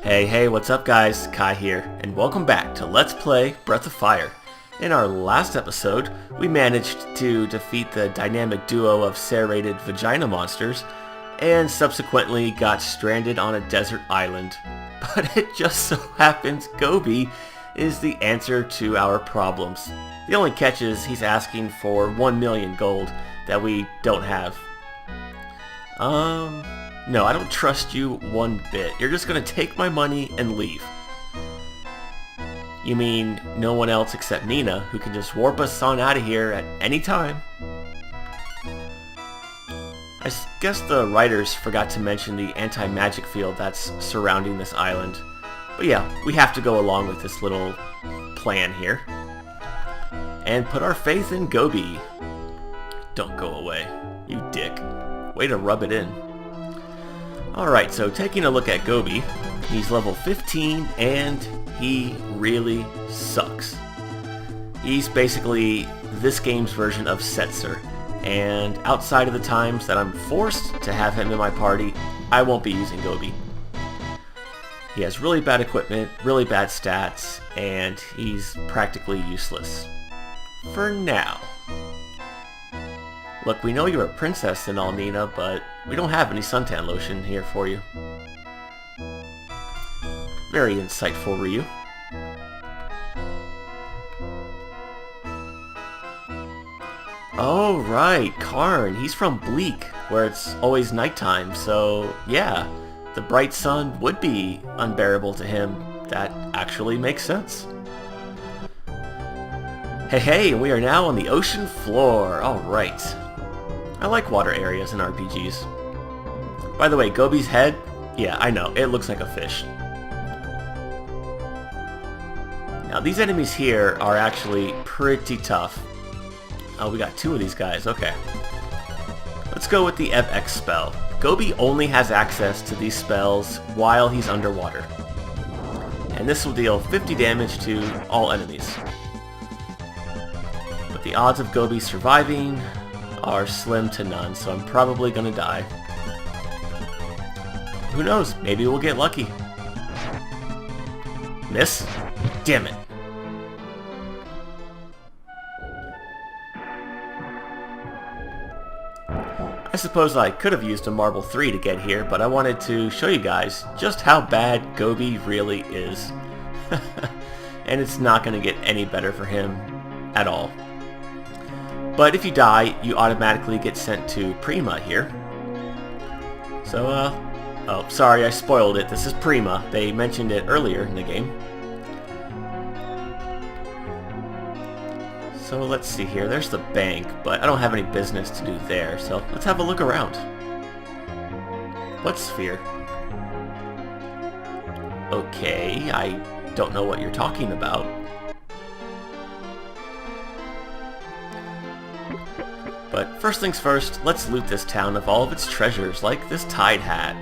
Hey, what's up guys? Kai here, and welcome back to Let's Play Breath of Fire. In our last episode, we managed to defeat the dynamic duo of serrated vagina monsters, and subsequently got stranded on a desert island. But it just so happens Gobi is the answer to our problems. The only catch is he's asking for 1 million gold that we don't have. No, I don't trust you one bit. You're just gonna take my money and leave. You mean no one else except Nina, who can just warp us on out of here at any time? I guess the writers forgot to mention the anti-magic field that's surrounding this island. But yeah, we have to go along with this little plan here. And put our faith in Gobi. Don't go away, you dick. Way to rub it in. Alright, so taking a look at Gobi, he's level 15 and he really sucks. He's basically this game's version of Setzer, and outside of the times that I'm forced to have him in my party, I won't be using Gobi. He has really bad equipment, really bad stats, and he's practically useless. For now. Look, we know you're a princess and all, Nina, but we don't have any suntan lotion here for you. Very insightful, Ryu. Oh, right, Karn. He's from Bleak, where it's always nighttime, so yeah, the bright sun would be unbearable to him. That actually makes sense. Hey, we are now on the ocean floor. Alright. I like water areas in RPGs. By the way, Gobi's head, yeah, I know, it looks like a fish. Now, these enemies here are actually pretty tough. Oh, we got two of these guys, okay. Let's go with the FX spell. Gobi only has access to these spells while he's underwater. And this will deal 50 damage to all enemies. But the odds of Gobi surviving are slim to none, so I'm probably gonna die. Who knows? Maybe we'll get lucky. Miss? Damn it. I suppose I could have used a Marble 3 to get here, but I wanted to show you guys just how bad Gobi really is. And it's not going to get any better for him at all. But if you die, you automatically get sent to Prima here. So, oh, sorry, I spoiled it. This is Prima. They mentioned it earlier in the game. So let's see here. There's the bank, but I don't have any business to do there, so let's have a look around. What sphere? Okay, I don't know what you're talking about. But first things first, let's loot this town of all of its treasures, like this Tide hat,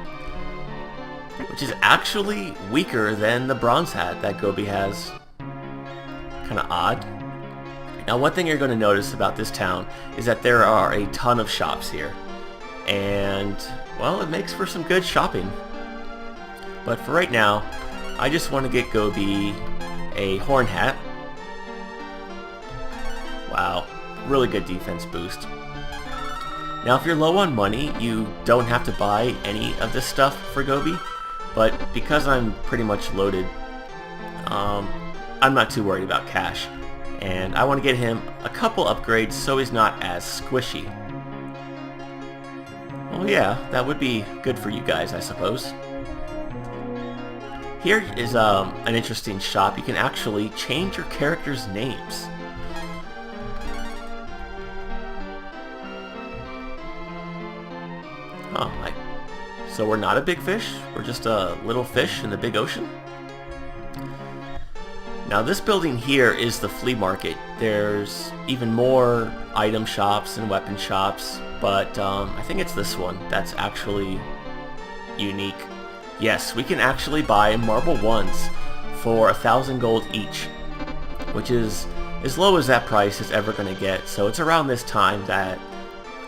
which is actually weaker than the bronze hat that Gobi has. Kinda odd. Now, one thing you're going to notice about this town is that there are a ton of shops here. And, well, it makes for some good shopping. But for right now, I just want to get Gobi a horn hat. Wow, really good defense boost. Now, if you're low on money, you don't have to buy any of this stuff for Gobi. But because I'm pretty much loaded, I'm not too worried about cash. And I want to get him a couple upgrades so he's not as squishy. Well, yeah, that would be good for you guys, I suppose. Here is an interesting shop. You can actually change your character's names. Oh, so we're not a big fish? We're just a little fish in the big ocean? Now, this building here is the flea market. There's even more item shops and weapon shops, but I think it's this one that's actually unique. Yes, we can actually buy Marble 1s for 1,000 gold each, which is as low as that price is ever going to get. So it's around this time that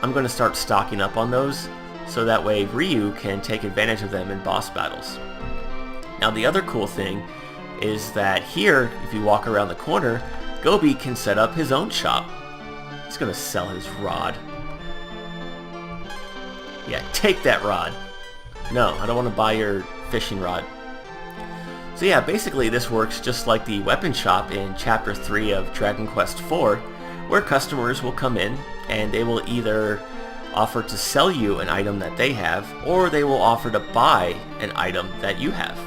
I'm going to start stocking up on those, so that way Ryu can take advantage of them in boss battles. Now the other cool thing is that here, if you walk around the corner, Gobi can set up his own shop. He's gonna sell his rod. Yeah, take that rod. No, I don't want to buy your fishing rod. So yeah, basically this works just like the weapon shop in Chapter 3 of Dragon Quest IV, where customers will come in and they will either offer to sell you an item that they have, or they will offer to buy an item that you have.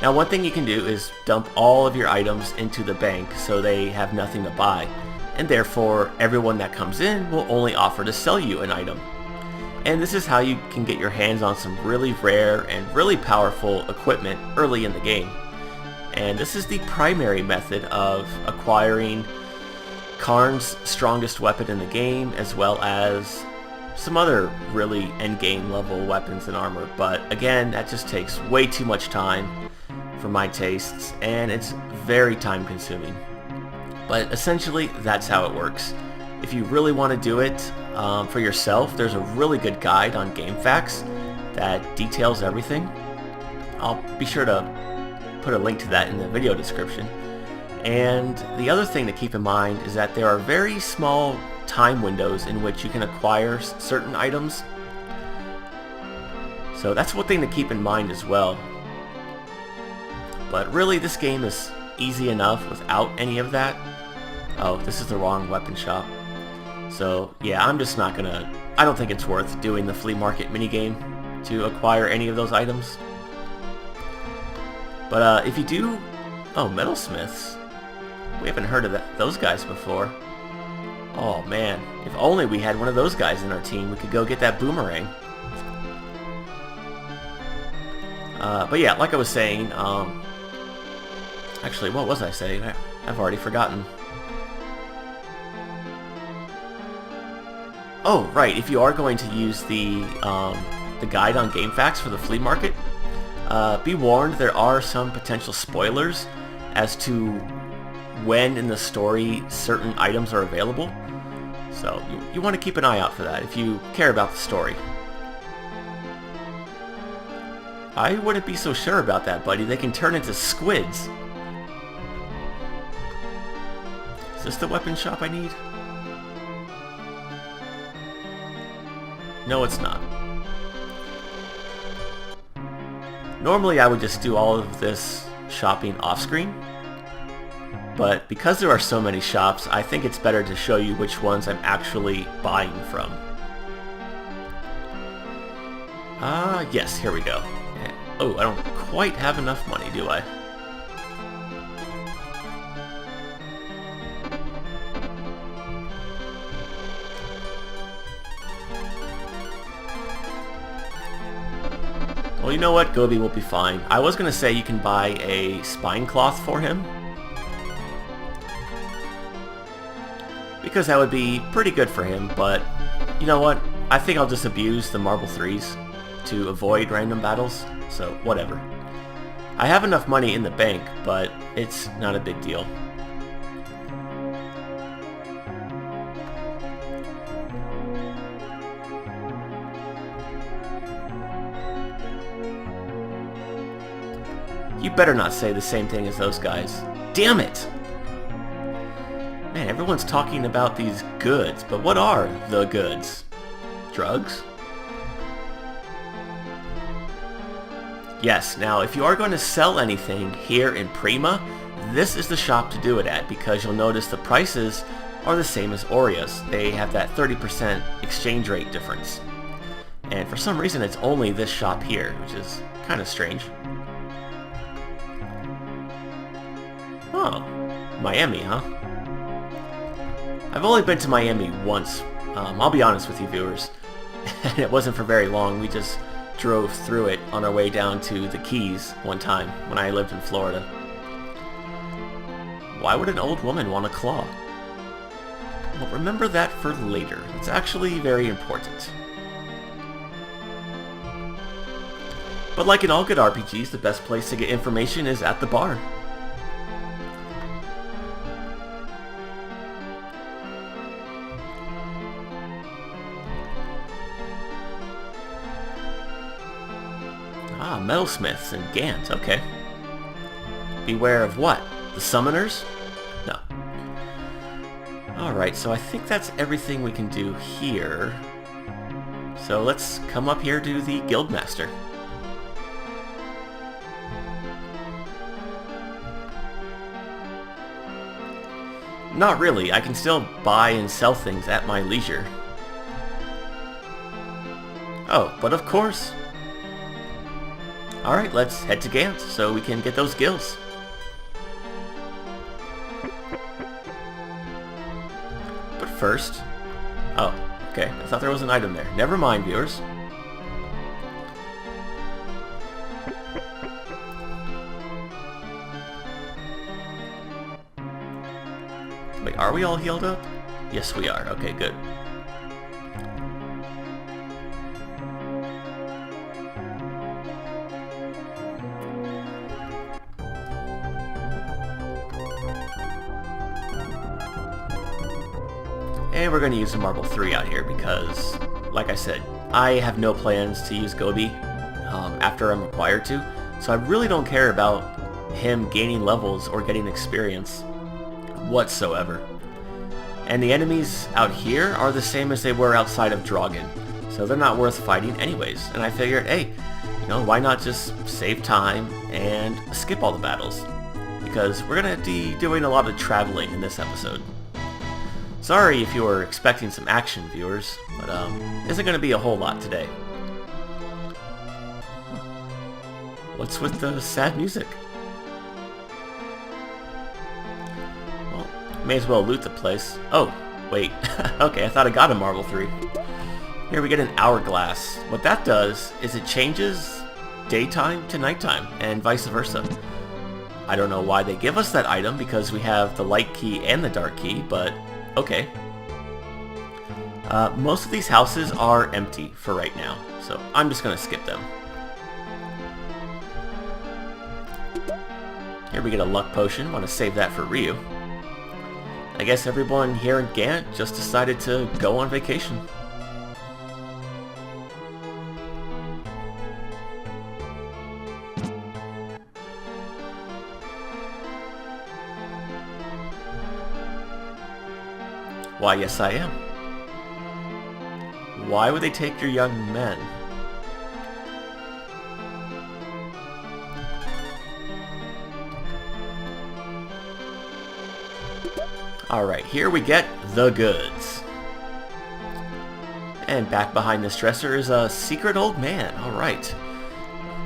Now one thing you can do is dump all of your items into the bank so they have nothing to buy, and therefore everyone that comes in will only offer to sell you an item. And this is how you can get your hands on some really rare and really powerful equipment early in the game. And this is the primary method of acquiring Karn's strongest weapon in the game, as well as some other really endgame level weapons and armor. But again, that just takes way too much time for my tastes, and it's very time consuming. But essentially, that's how it works. If you really want to do it for yourself, there's a really good guide on GameFAQs that details everything. I'll be sure to put a link to that in the video description. And the other thing to keep in mind is that there are very small time windows in which you can acquire certain items. So that's one thing to keep in mind as well. But really, this game is easy enough without any of that. Oh, this is the wrong weapon shop. So yeah, I'm just not gonna... I don't think it's worth doing the flea market minigame to acquire any of those items. But if you do... Oh, metalsmiths. We haven't heard of those guys before. Oh man, if only we had one of those guys in our team, we could go get that boomerang. But yeah, like I was saying, actually, what was I saying? I've already forgotten. Oh, right, if you are going to use the guide on GameFAQs for the flea market, be warned, there are some potential spoilers as to when in the story certain items are available. So you want to keep an eye out for that if you care about the story. I wouldn't be so sure about that, buddy. They can turn into squids. Is this the weapon shop I need? No, it's not. Normally I would just do all of this shopping off-screen, but because there are so many shops, I think it's better to show you which ones I'm actually buying from. Yes, here we go. Oh, I don't quite have enough money, do I? Well, you know what? Gobi will be fine. I was going to say you can buy a spine cloth for him, because that would be pretty good for him, but you know what? I think I'll just abuse the marble 3s to avoid random battles, so whatever. I have enough money in the bank, but it's not a big deal. You better not say the same thing as those guys. Damn it! Man, everyone's talking about these goods, but what are the goods? Drugs? Yes, now if you are going to sell anything here in Prima, this is the shop to do it at, because you'll notice the prices are the same as Oria's. They have that 30% exchange rate difference. And for some reason it's only this shop here, which is kind of strange. Oh, Miami, huh? I've only been to Miami once, I'll be honest with you viewers, and it wasn't for very long. We just drove through it on our way down to the Keys one time when I lived in Florida. Why would an old woman want a claw? Well, remember that for later. It's actually very important. But like in all good RPGs, the best place to get information is at the bar. metalsmiths and Gant, okay. Beware of what? The summoners? No. Alright, so I think that's everything we can do here. So let's come up here to the Guildmaster. Not really, I can still buy and sell things at my leisure. Oh, but of course. Alright, let's head to Gant so we can get those gills. But first... Oh, okay, I thought there was an item there. Never mind, viewers. Wait, are we all healed up? Yes, we are. Okay, good. And we're going to use a Marble 3 out here because, like I said, I have no plans to use Gobi after I'm required to, so I really don't care about him gaining levels or getting experience whatsoever. And the enemies out here are the same as they were outside of Dragon, so they're not worth fighting anyways. And I figured, hey, you know, why not just save time and skip all the battles? Because we're going to be doing a lot of traveling in this episode. Sorry if you were expecting some action, viewers, but isn't going to be a whole lot today. What's with the sad music? Well, may as well loot the place. Oh, wait. Okay, I thought I got a Marble 3. Here we get an hourglass. What that does is it changes daytime to nighttime, and vice versa. I don't know why they give us that item, because we have the light key and the dark key, but okay. Most of these houses are empty for right now, so I'm just going to skip them. Here we get a luck potion. Want to save that for Ryu. I guess everyone here in Gant just decided to go on vacation. Why, yes I am. Why would they take your young men? Alright, here we get the goods. And back behind this dresser is a secret old man. Alright.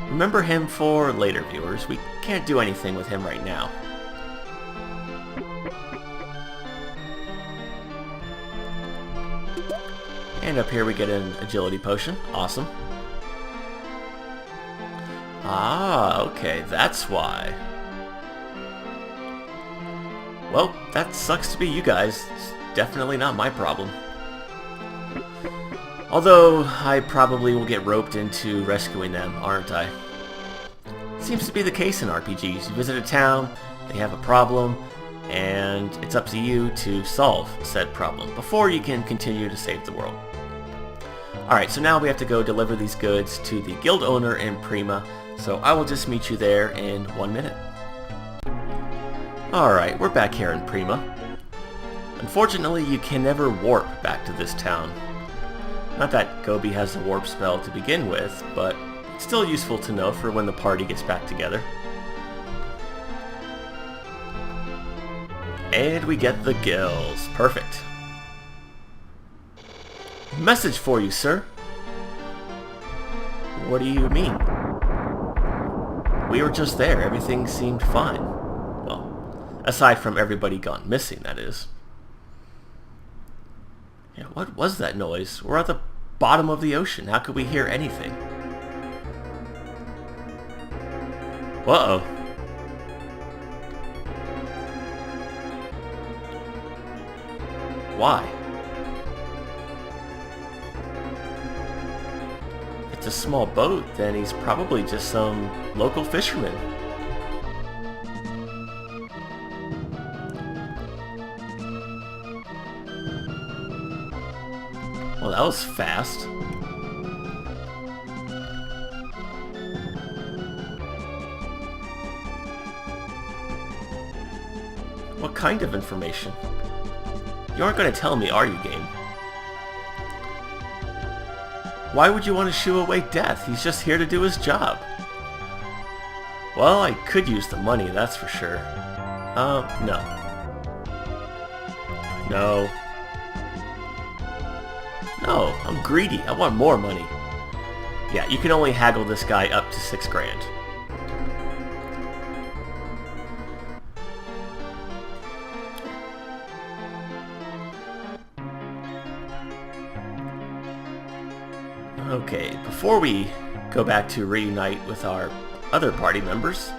Remember him for later, viewers. We can't do anything with him right now. And up here we get an agility potion. Awesome. Ah, okay, that's why. Well, that sucks to be you guys. It's definitely not my problem. Although, I probably will get roped into rescuing them, aren't I? Seems to be the case in RPGs. You visit a town, they have a problem, and it's up to you to solve said problem before you can continue to save the world. Alright, so now we have to go deliver these goods to the guild owner in Prima, so I will just meet you there in 1 minute. Alright, we're back here in Prima. Unfortunately, you can never warp back to this town. Not that Gobi has a warp spell to begin with, but it's still useful to know for when the party gets back together. And we get the Gills. Perfect. Message for you, sir. What do you mean? We were just there. Everything seemed fine. Well, aside from everybody gone missing, that is. Yeah, what was that noise? We're at the bottom of the ocean. How could we hear anything? Uh-oh. Why? If it's a small boat, then he's probably just some local fisherman. Well, that was fast. What kind of information? You aren't going to tell me, are you, game? Why would you want to shoo away Death? He's just here to do his job. Well, I could use the money, that's for sure. No. No. No, I'm greedy. I want more money. Yeah, you can only haggle this guy up to 6 grand. Okay, before we go back to reunite with our other party members,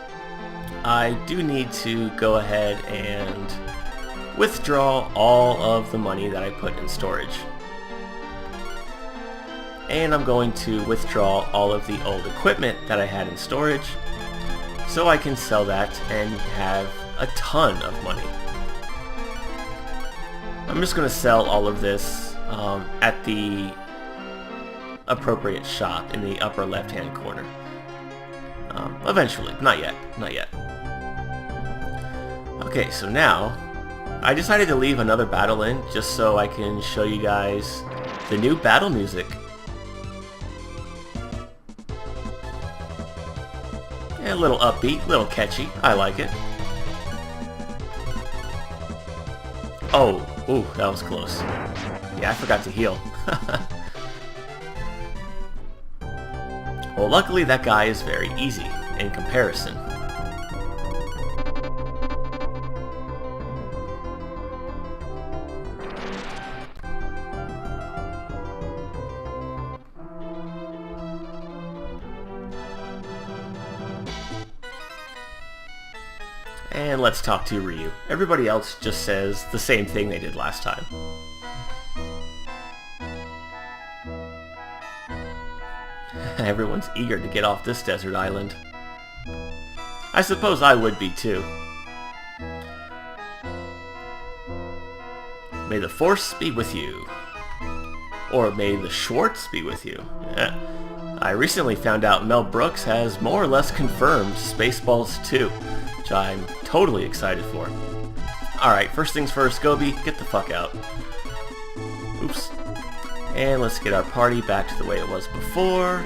I do need to go ahead and withdraw all of the money that I put in storage. And I'm going to withdraw all of the old equipment that I had in storage so I can sell that and have a ton of money. I'm just going to sell all of this at the appropriate shop in the upper left hand corner. Eventually, not yet, not yet. Okay, so now I decided to leave another battle in just so I can show you guys the new battle music. A little upbeat, a little catchy. I like it. Oh, ooh, that was close. Yeah, I forgot to heal. Well, luckily that guy is very easy in comparison. And let's talk to Ryu. Everybody else just says the same thing they did last time. Everyone's eager to get off this desert island. I suppose I would be too. May the Force be with you. Or may the Schwartz be with you. I recently found out Mel Brooks has more or less confirmed Spaceballs 2, which I'm totally excited for. Alright, first things first, Gobi, get the fuck out. Oops. And let's get our party back to the way it was before.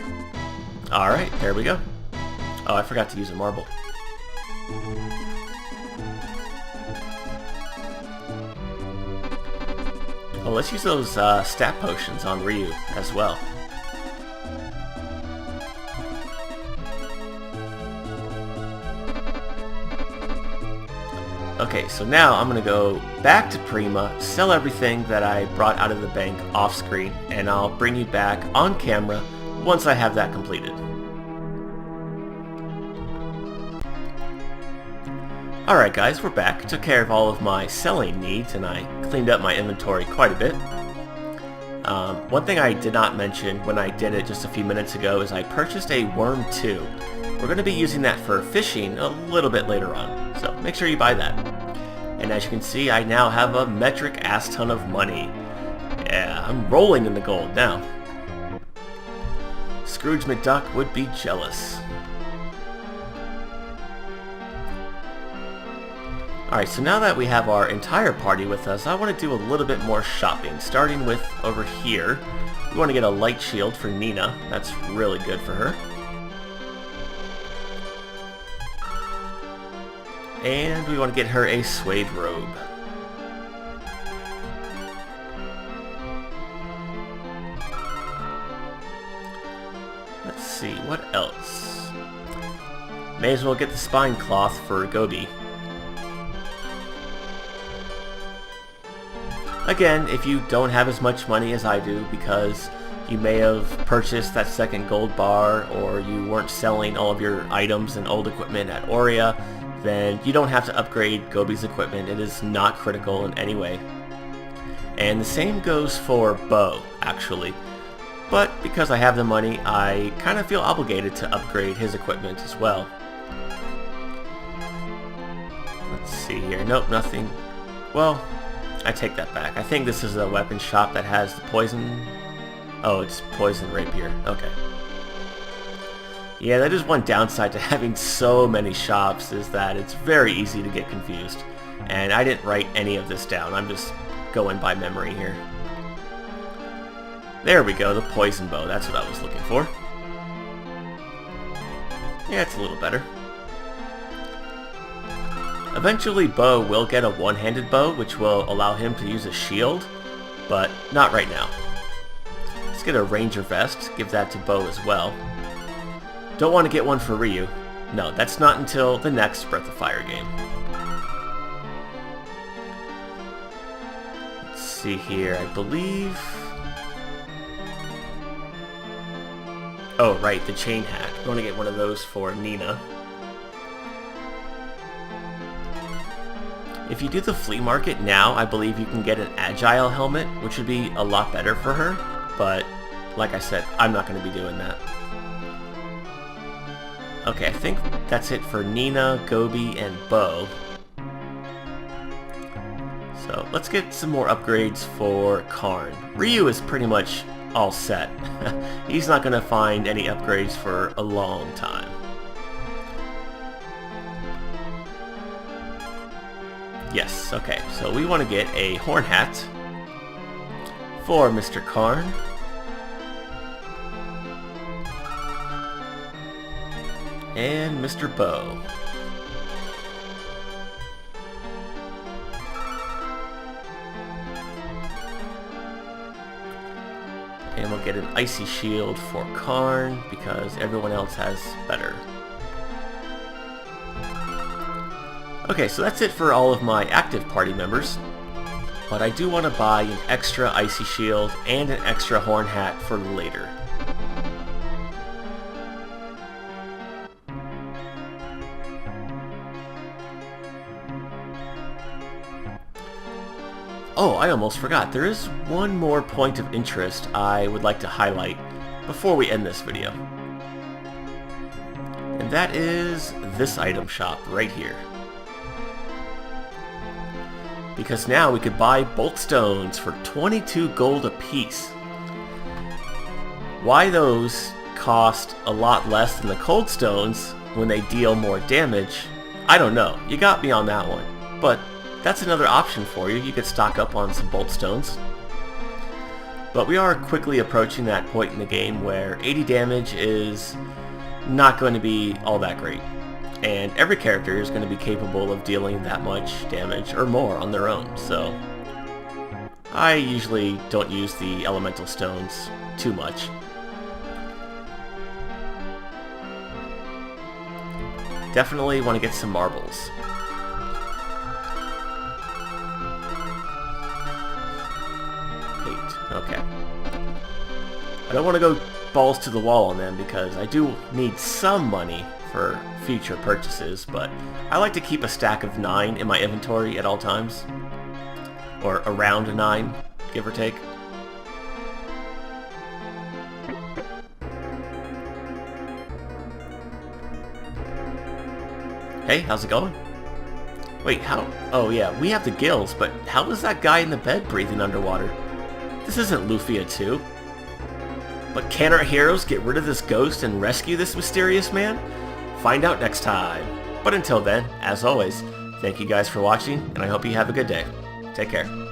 Alright, there we go. Oh, I forgot to use a marble. Oh, let's use those stat potions on Ryu as well. Okay, so now I'm going to go back to Prima, sell everything that I brought out of the bank off screen, and I'll bring you back on camera once I have that completed. Alright guys, we're back. Took care of all of my selling needs, and I cleaned up my inventory quite a bit. One thing I did not mention when I did it just a few minutes ago is I purchased a Worm 2. We're going to be using that for fishing a little bit later on, so make sure you buy that. And as you can see, I now have a metric ass ton of money. Yeah, I'm rolling in the gold now. Scrooge McDuck would be jealous. Alright, so now that we have our entire party with us, I want to do a little bit more shopping, starting with over here. We want to get a light shield for Nina. That's really good for her. And we want to get her a suede robe. Let's see, what else? May as well get the spine cloth for Gobi. Again, if you don't have as much money as I do because you may have purchased that second gold bar or you weren't selling all of your items and old equipment at Aurea, then you don't have to upgrade Gobi's equipment. It is not critical in any way. And the same goes for Bo, actually. But because I have the money, I kind of feel obligated to upgrade his equipment as well. Let's see here. Nope, nothing. Well, I take that back. I think this is a weapon shop that has the poison... Oh, it's poison rapier. Okay. Yeah, that is one downside to having so many shops, is that it's very easy to get confused. And I didn't write any of this down. I'm just going by memory here. There we go, the poison bow. That's what I was looking for. Yeah, it's a little better. Eventually, Bo will get a one-handed bow, which will allow him to use a shield, but not right now. Let's get a ranger vest, give that to Bo as well. Don't want to get one for Ryu. No, that's not until the next Breath of Fire game. Let's see here, I believe... Oh, right, the chain hat. I want to get one of those for Nina. If you do the flea market now, I believe you can get an agile helmet, which would be a lot better for her, but like I said, I'm not going to be doing that. Okay, I think that's it for Nina, Gobi, and Bo. So let's get some more upgrades for Karn. Ryu is pretty much all set. He's not going to find any upgrades for a long time. Yes, okay, so we want to get a horn hat for Mr. Karn. And Mr. Bo. And we'll get an icy shield for Karn because everyone else has better. Okay, so that's it for all of my active party members. But I do want to buy an extra icy shield and an extra horn hat for later. Oh, I almost forgot. There is one more point of interest I would like to highlight before we end this video. And that is this item shop right here. Because now we could buy bolt stones for 22 gold apiece. Why those cost a lot less than the cold stones when they deal more damage, I don't know. You got me on that one. But that's another option for you. You could stock up on some bolt stones. But we are quickly approaching that point in the game where 80 damage is not going to be all that great. And every character is going to be capable of dealing that much damage or more on their own, so I usually don't use the elemental stones too much. Definitely want to get some marbles. Okay. I don't want to go balls to the wall on them because I do need some money for future purchases, but I like to keep a stack of 9 in my inventory at all times. Or around 9, give or take. Hey, how's it going? Wait, how? Oh yeah, we have the Gills, but how is that guy in the bed breathing underwater? This isn't Lufia 2. But can our heroes get rid of this ghost and rescue this mysterious man? Find out next time. But until then, as always, thank you guys for watching, and I hope you have a good day. Take care.